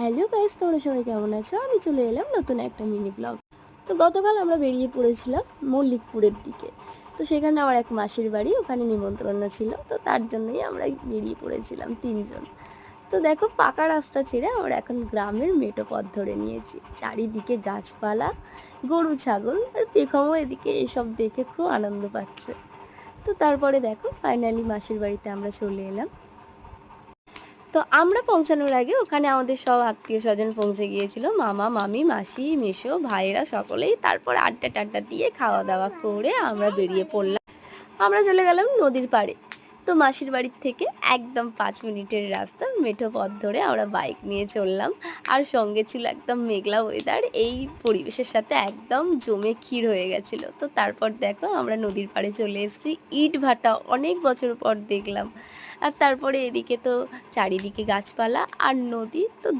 Hello guys, তোমরা সবাই কেমন আছো? আমি চলে এলাম নতুন একটা মিনি ব্লগ। তো গতকাল আমরা বেরিয়ে পড়েছিলাম মল্লিকপুরের দিকে। তো সেখানে আমার এক মাসির বাড়ি, ওখানে নিমন্ত্রণ ছিল। তো তার জন্যই আমরা বেরিয়ে পড়েছিলাম তিনজন। তো দেখো, পাকা রাস্তা ছেড়ে আমরা এখন গ্রামের মেঠো পথ ধরে নিয়েছি। চারিদিকে গাছপালা, গরু ছাগল আর পেখমও এদিকে এসব দেখে খুব আনন্দ পাচ্ছে। তো তারপরে দেখো, ফাইনালি মাসির বাড়িতে আমরা চলে এলাম। তো আমরা পৌঁছানোর আগে ওখানে আমাদের সব আত্মীয় স্বজন পৌঁছে গিয়েছিল, মামা মামি মাসি মেসো ভাইরা সকলেই। তারপর আড্ডা টাড্ডা দিয়ে খাওয়া দাওয়া করে আমরা বেরিয়ে পড়লাম। আমরা চলে গেলাম নদীর পাড়ে। তো মাসির বাড়ির থেকে একদম 5 মিনিটের রাস্তা, মেঠো পথ ধরে আমরা বাইক নিয়ে চললাম। আর সঙ্গে ছিল একদম মেঘলা ওয়েদার, এই পরিবেশের সাথে একদম জমে ক্ষীর হয়ে গেছিলো। তো তারপর দেখো আমরা নদীর পাড়ে চলে এসেছি। ইট ভাটা অনেক বছর পর দেখলাম। আর তারপরে এদিকে তো চারিদিকে গাছপালা আর নদী। তো